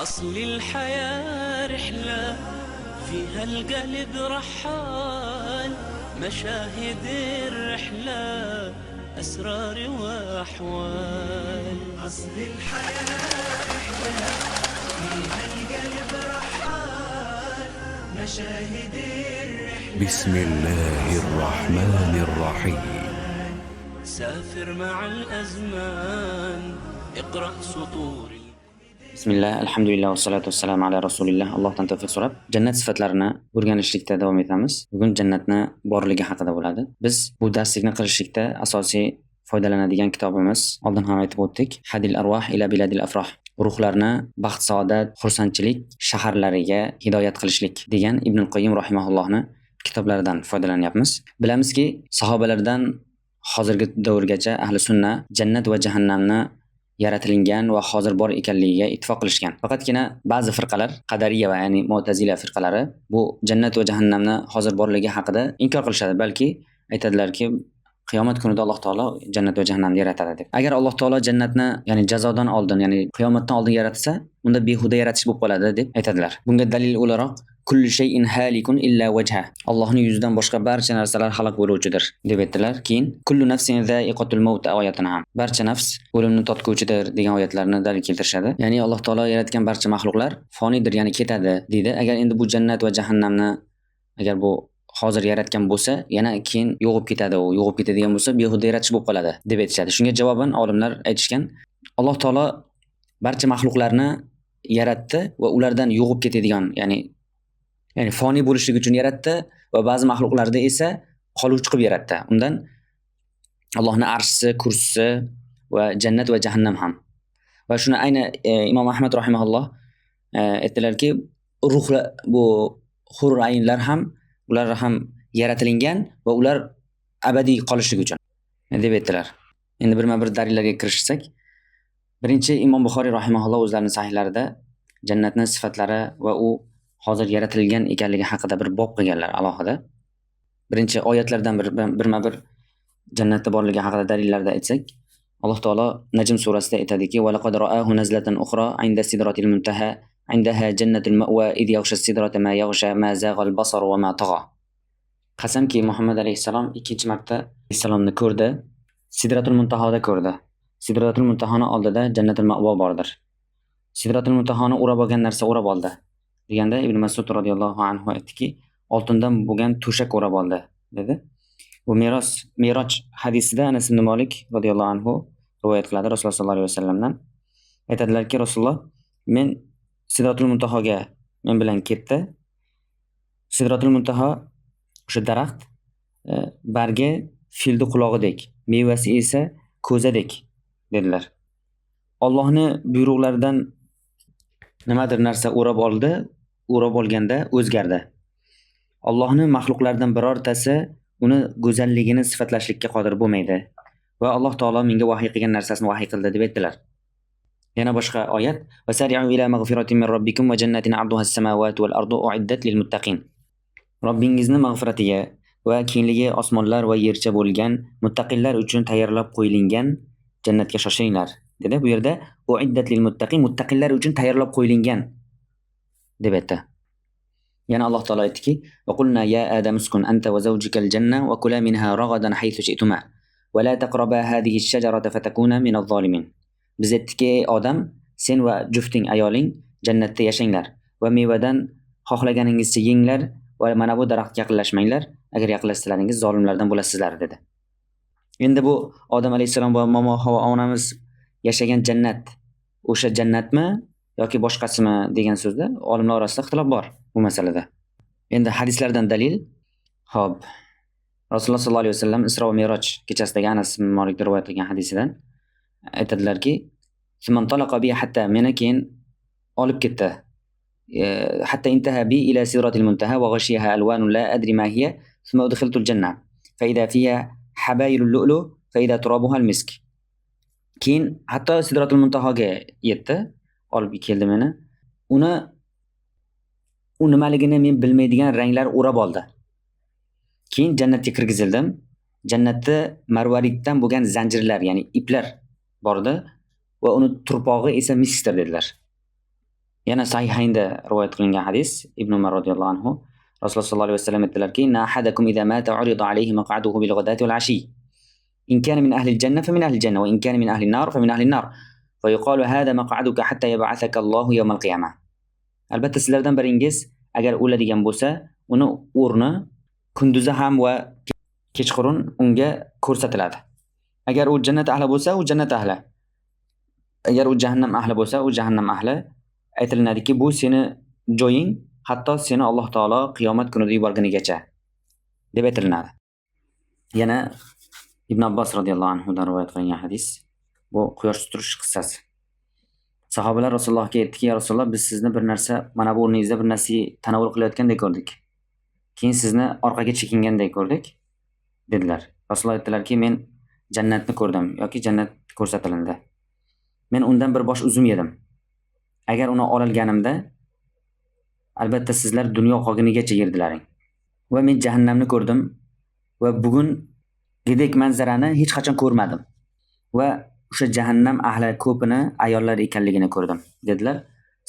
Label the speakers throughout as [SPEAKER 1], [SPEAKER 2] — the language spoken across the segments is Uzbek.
[SPEAKER 1] أصل الحياة رحلة فيها القلب رحال، مشاهد الرحلة أسرار وأحوال. أصل الحياة رحلة فيها القلب رحال، مشاهد الرحلة.
[SPEAKER 2] بسم الله الرحمن الرحيم.
[SPEAKER 1] سافر مع الأزمان، اقرأ سطور.
[SPEAKER 3] Bismillah, alhamdulillah va salatu vassalamu ala rasulillah. Allohdan tavfiq so'rab, jannat sifatlarini o'rganishlikda davom etamiz. Bugun jannatni borligi haqida bo'ladi. Biz bu darslikni qilishlikda asosiy foydalanadigan kitobimiz, oldin ham aytib o'tdik, Hadil arwah ila biladil afroh. Ruhlarni baxt, saodat, xursandchilik shaharlariga hidoyat qilishlik degan Ibnul Qoyyim rahimahullohni kitoblaridan foydalanyapmiz. Bilamizki, sahobalardan hozirgi davrgacha ahli sunna jannat va jahannamni yaratilgan va hozir bor ekanligiga ittifoq qilishgan. Faqatgina ba'zi firqalar, Qadariya va ya'ni Mu'tazila firqalari bu jannat va jahannamni hozir borligi haqida inkor qilishadi. Balki aytadilarki, qiyomat kunida Alloh taolo jannat va jahannamni yaratadi deb. Agar Alloh taolo jannatni ya'ni jazodan oldin, ya'ni qiyomatdan oldin yaratsa, unda behuda yaratish bo'lib qoladi deb aytadilar. Bunga dalil o'laroq kullu shay'in halikun illa wajha. Allohning yuzidan boshqa barcha narsalar halok bo'luvchidir deb aytdilar. Keyin kullu nafsin za'iqatul maut oyatini ham barcha nafs o'limni totguvchidir degan oyatlarni dalil keltirishadi. Ya'ni Alloh taolo yaratgan barcha maxluqlar fonidir, ya'ni ketadi deydi. Agar endi bu jannat va jahannamni agar bu hozir yaratgan bo'lsa, yana keyin yo'qib ketadi, u yo'qib ketadigan bo'lsa, behuda yaratish bo'lib qoladi deb aytishadi. Shunga javoban olimlar aytishgan, Alloh taolo barcha maxluqlarni yaratdi va ulardan yo'qib ketadigan, ya'ni foniy bo'lishlik uchun yaratdi va ba'zi maxluqlarda esa qoluvchi qilib yaratdi. Undan Allohning arshisi, kursisi va jannat va jahannam ham. Va shuni ayni Imom Ahmad rahimahulloh aytdilarki, ruhlar, bu hurur aynlar ham, ular ham yaratilgan va ular abadiy qolishlik uchun deb aytdilar. Endi birma-bir dalillarga kirishsak, birinchi Imom Buxoriy rahimahulloh o'zlarining sahihlarida jannatning sifatlari va u hozir yaratilgan ekanligi haqida bir bob qilganlar alohida. Birinchi oyatlardan birma-bir jannatda borligi haqida dalillarda aytsak, Alloh taolo Najm surasida aytadiki: "Va laqad ra'ahu nazlatan ukhra 'inda sidratil muntaha, 'indaha jannatul ma'wa id yaghsha sidrata ma yaghsha ma zaghal basar va ma tagha." Qasamki, Muhammad alayhissalom ikkinchi marta alayhissalomni ko'rdi, Sidratul Muntahoda ko'rdi. Sidratul Muntahoni oldida jannatul ma'wa bordir. Sidratul Muntahoni o'rab olgan narsa o'rab oldi deganda Ibn Mas'ud radhiyallohu anhu aytdiki, oltindan bo'lgan to'shak o'rab oldi dedi. Bu Miroj hadisida Anas ibn Malik radhiyallohu anhu rivoyat qiladi Rasululloh sollallohu alayhi vasallamdan. Aytadilarki, Rasululloh men Sidratul Muntahoga men bilan ketdi. Sidratul Muntaho o'sha daraxt bargi filni qulog'idek, mevasi esa ko'zadek dedilar. Allohning buyruqlaridan nimadir narsa o'rab oldi, o'rab olganda o'zgardi. Allohning maxluqlaridan birortasi uni go'zalligini sifatlashlikka qodir bo'lmaydi va Alloh taolo menga vahiy qilgan narsasini vahiy qildi deb aytdilar. Yana boshqa oyat: "Vasari'u ila mag'firatin min robbikum va jannatin 'arduha as-samawati wal ardu u'iddat lil muttaqin." Robbingizning mag'firatiga va kengligi osmonlar va yercha bo'lgan muttaqillar uchun tayyorlab qo'yilgan jannatga shoshilinglar dedi. Bu yerda u'iddat lil muttaqin, muttaqillar uchun tayyorlab qo'yilgan deb aytdi. Yana Alloh taolo aytdiki: "Va qulna ya Adam uskun anta va zawjukal janna va kula minha ragadan haythu shi'tuma va la taqraba hadhihi ash-shajarata fatakuna min adh-dhalimin." Biz aytdiki, ey odam, sen va jufting ayoling jannatda yashanglar va mevadan xohlaganingizcha yenglar va mana bu daraxtga yaqinlashmanglar, agar yaqinlashsalaringiz zolimlardan bo'lasizlar dedi. Endi bu Odam alayhissalom va momo Havo onamiz yashagan jannat o'sha jannatmi yoki boshqasimi degan so'zda olimlar orasida ixtilof bor bu masalada. Endi hadislardan dalil. Xo'p. Rasululloh sollallohu alayhi vasallam Isro va Miroj kechasidagi Anas ibn Malik rivoyat qilgan hadisidan aytadilarki, "Suman talaqa bi hatta meni keyin olib ketdi. Hatta intaha bi ila sidratil muntaha wa ghashiyaha alwanun la adri ma hiya, thumma udkhiltu al-janna fa idha fiha habayilul lu'lu fa idha turabuha al-misk." Keyin hatto Sidratul Muntahoga yetdi, olib keldi meni. U nimaligini men bilmaydigan ranglar o'rab oldi. Keyin jannatga kirgizildim. Jannatda marvariddan bo'lgan zanjirlar, ya'ni iplar bordi va uni turpog'i esa miskdir dedilar. Yana Sahihaynda rivoyat qilingan hadis Ibn Umar radhiyallohu anhu Rasululloh sollallohu alayhi vasallam aytdilarki: "Inna ahadakum idza mata urida alayhi maq'aduhu bil ghadati wal ashi. In kana min ahli al-jannah fa min ahli al-jannah wa in kana min ahli an-nar fa min ahli an-nar. Fa yuqalu hadha maq'aduka hatta yab'athaka Allahu yawm al-qiyamah." Albatta sizlardan biringiz agar o'ladigan bo'lsa, uni o'rni kunduzi ham va kechqurun unga ko'rsatiladi. Agar u jannat ahli bo'lsa, u jannat ahli. Agar u jahannam ahli bo'lsa, u jahannam ahli. Aytilinadiki, bu seni joying, hatto seni Alloh taolo qiyomat kunida yuborgunigacha deb aytilinadi. Yana Ibn Abbos radhiyallohu anhu dan rivoyat qilingan hadis. Bu quyosh tutirish qissasi. Sahobalar Rasulullohga aytdiki: "Ya Rasululloh, biz sizni bir narsa, mana bu o'rningizda bir narsa tanovul qilayotgandek ko'rdik. Keyin sizni orqaga chekingandek ko'rdik" dedilar. Rasululloh aytdilarki: "Men jannatni ko'rdim yoki jannat ko'rsatilindi. Men undan bir bosh uzum yedim. Agar uni olganimda, albatta sizlar dunyo qolgunigacha yerdilaring. Va men jahannamni ko'rdim va bugun gidek manzarani hech qachon ko'rmadim. Va o'sha jahannam ahli ko'pini ayollar ekanligini ko'rdim" dedilar.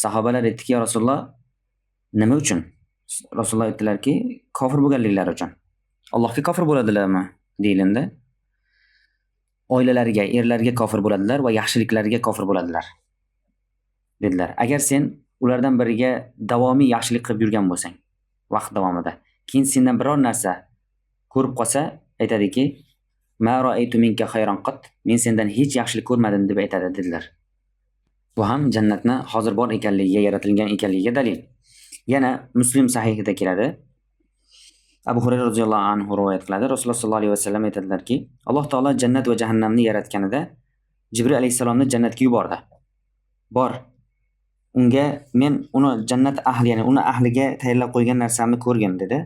[SPEAKER 3] Sahobalar aytdiki: "Ya Rasululloh, nima uchun?" Rasululloh aytdilarki: "Kofir bo'lganliklari uchun." Allohga kofir bo'ladilarmi deyilindi. Oilalariga, erlariga kofir bo'ladilar va yaxshiliklariga kofir bo'ladilar dedilar. Agar sen ulardan biriga davomiy yaxshilik qilib yurgan bo'lsang, vaqt davomida, keyin sendan biror narsa ko'rib qolsa, aytadiki: "Ma ra'aytu minka khayran qat." Men sendan hech yaxshilik ko'rmadim deb aytadi dedilar. Bu ham jannatni hozir bor ekanligiga, yaratilgan ekanligiga dalil. Yana Muslim sahihida keladi. Abu Hurayra roziyallohu anhu rivoyat qiladi. Rasululloh sollallohu alayhi vasallam aytadilarki, Alloh taolo jannat va jahannamni yaratganida Jibril alayhisalomni jannatga yubordi. Bor. Unga men uni jannat ahli, ya'ni uni ahliga tayyorlab qo'ygan narsamni ko'rgin dedi.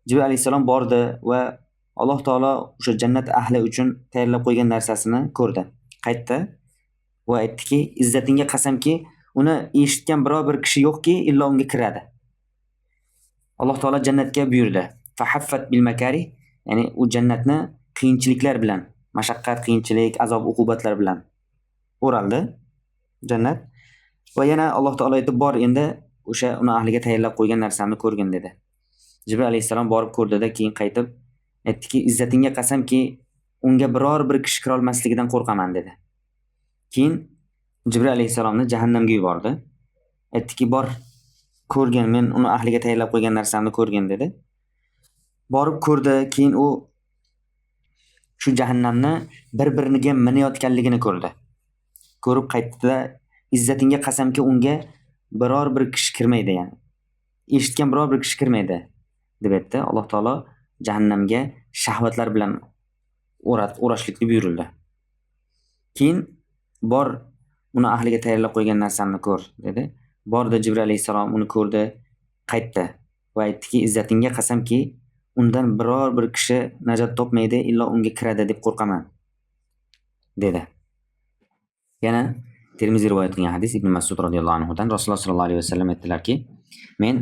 [SPEAKER 3] Jibril alayhisalom bordi va Alloh taolo o'sha jannat ahli uchun tayyorlab qo'ygan narsasini ko'rdi. Qaytdi va aytdiki: "Izzatingga qasamki, uni eshitgan biror bir kishi yo'qki, illo unga kiradi." Alloh taolo jannatga buyurdi. Fahaffat bil makari, ya'ni u jannatni qiyinchiliklar bilan, mashaqqat, qiyinchilik, azob, uqubatlar bilan o'raldi jannat. Va yana Alloh taolo aytib: "Bor, endi o'sha uni ahliga tayyorlab qo'ygan narsamni ko'rgin" dedi. Jibril alayhisalom borib ko'rdida, keyin qaytib aytdiki: "Izzatingga qasamki, unga biror bir kishi kira olmasligidan qo'rqaman" dedi. Keyin Jibril alayhisalomni jahannamga yubordi. Aytdiki: "Bor, ko'rgin, men uni ahliga tayyorlab qo'ygan narsamni ko'rgin" dedi. Borib ko'rdi, keyin u shu jahannamni bir-biriga minayotganligini ko'rdi. Ko'rib qaytdi-da, "Izzatingga qasamki, unga biror bir kishi kirmaydi, ya'ni eshitgan biror bir kishi kirmaydi" deb aytdi. Alloh taolo jahannamga shahvatlar bilan o'rashlikni buyurildi. Keyin "Bor, uni ahliga tayyorlab qo'ygan narsamni ko'r" dedi. Bordi, Jibril alayhisalom uni ko'rdi, qaytdi va aytdiki: "Izzatingga qasamki, undan biror bir kishi najot topmaydi, illo unga kiradi deb qo'rqaman" dedi. Yana Termiziy rivoyat qilgan hadis Ibn Mas'ud radhiyallohu anhu dan Rasululloh sollallohu alayhi vasallam aytdilarki: "Men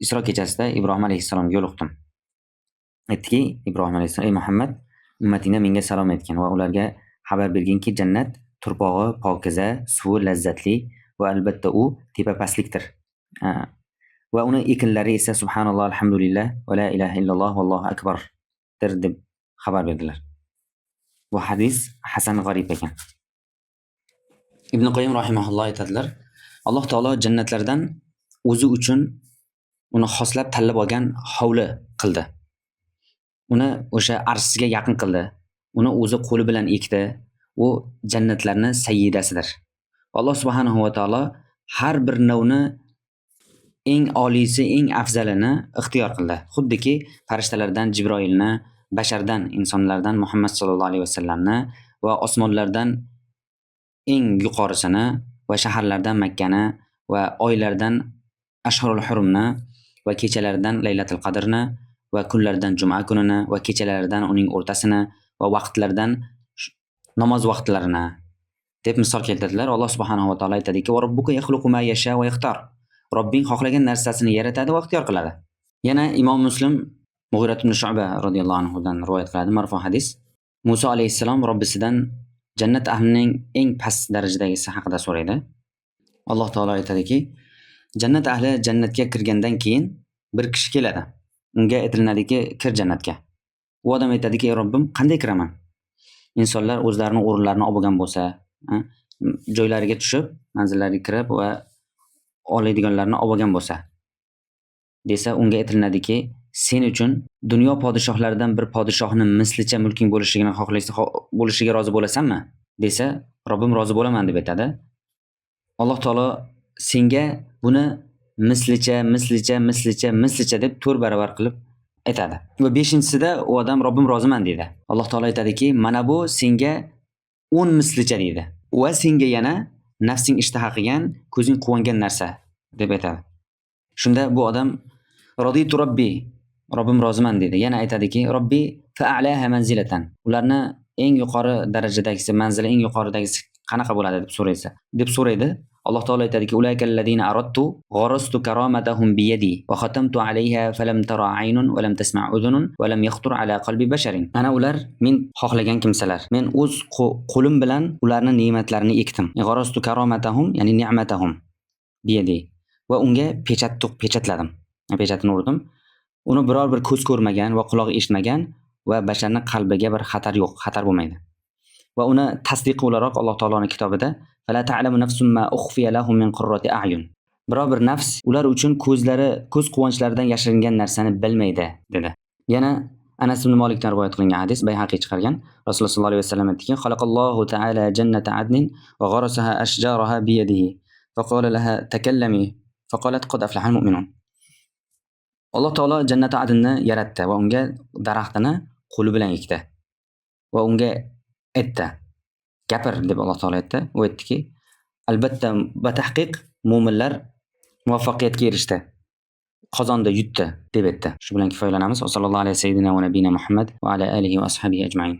[SPEAKER 3] Isro kechasida Ibrohim alayhisalomga yo'liqdim. Aytdiki, Ibrohim alayhisalom: Ey Muhammad, ummatingga menga salom aytgin va ularga xabar berginki, jannat turpog'i pokiza, suvi lazzatli va albatta u tepapastlikdir. Va uni ekinlari esa subhanalloh, alhamdulillah va la ilaha illalloh vallohu akbardir" deb xabar berdilar. Bu hadis hasan g'arib ekan. Ibn Qoyyim rahimahulloh aytadilar: Alloh taolo jannatlardan o'zi uchun uni xoslab tanlab olgan hovli qildi. Uni o'sha arshga yaqin qildi. Uni o'zi qo'li bilan ekdi. U jannatlarning sayyidasidir. Alloh subhanahu va taolo har bir navni eng oliysi, eng afzalini ixtiyor qildi. Xuddiki farishtalardan Jibroilni, bashardan, insonlardan Muhammad sallallohu alayhi vasallamni va osmonlardan eng yuqorisini va shaharlardan Makkani va oylardan Ashhurul Hurumni va kechalardan Laylatul Qadrni va kunlardan Juma kunini va kechalaridan uning o'rtasini va vaqtlardan namoz vaqtlarini deb misol keltirdilar. Alloh subhanahu va taolo aytadiki: "Va robbuka yakhluqu ma yasha va yaxtar." Robbing xohlagan narsasini yaratadi va ixtiyor qiladi. Yana Imom Muslim Mughirat ibn Shu'ba radhiyallohu anhu dan rivoyat qiladi marfu hadis. Musa alayhisalom Robbisidan jannat ahlining eng past darajadagisi haqida so'raydi. Alloh taolo aytadiki: Jannat ahli jannatga kirgandan keyin bir kishi keladi. Unga aytilinadiki, kir jannatga. U odam aytadiki, ey Robbim, qanday kiraman? Insonlar o'zlarining o'rinlarini olib bo'lgan bo'lsa, joylariga tushib, manzillariga kirib va oladiganlarini olib bo'lgan bo'lsa, desa unga aytilinadiki, sen uchun dunyo podshohlaridan bir podshohni mislicha mulking bo'lishligini xohlaysan, bo'lishiga rozi bo'lasanmi? Desa, Robbim rozi bo'laman deb aytadi. Alloh taolo senga buni mislicha deb 4 barobar qilib aytadi. Va 5-sida u odam Robbim roziman deydi. Alloh taolo aytadiki, mana bu senga 10 mislicha deydi. Va senga yana nafsing ishtaha qilgan, ko'zing quvongan narsa deb aytadi. Shunda bu odam raditu robbi, Robbim roziman deydi. Yana aytadiki, Robbi fa'alaha manzilatan. Ularni eng yuqori darajadagisi, manzili eng yuqoridagisi qanaqa bo'ladi deb so'raydi. Alloh taolo aytadiki, ulaikallazina aradtu gharastu karamatahum bi yadi va khatamtu alayha falam tara aynun va lam tasma' udhunun va lam yakhtur ala qalbi basharin. Ana ular men xohlagan kimsalar. Men o'z qo'lim bilan ularning ne'matlarini ekdim. Gharastu karamatahum, ya'ni ne'matahum bi yadi va unga pechatladim. Pechatini urdim. Uni biror bir ko'z ko'rmagan va quloq eshitmagan va basharning qalbiga bir xatar yo'q, xatar bo'lmaydi. Va uni tasdiqi o'laroq Alloh taoloning kitobida fala ta'lamu nafsun ma ukhfiya lahum min qurrati a'yun. Biror bir nafs ular uchun ko'z quvonchlaridan yashiringan narsani bilmaydi dedi. Yana Anas ibn Malikdan rivoyat qilingan hadis, Bayhaqiy chiqargan. Rasululloh sollallohu alayhi vasallam aytdiki, xalaqallohu ta'ala jannata adnin va gharasaha ashjaraha bi yadihi va qala laha takallami faqalat qad aflaha al-mu'minun. Alloh taolo jannat adnni yaratdi va unga daraxtini qo'li bilan ekdi. Va unga aytdi, gapir deb Alloh taolo aytdi. U aytdiki, albatta batahqiq mu'minlar muvaffaqiyatga erishdi. Qozonda yutdi deb aytdi. Shu bilan kifoyalanamiz. Sallallohu alayhi sayyidina va nabiyina Muhammad va ala alihi va ashabihi ajma'in.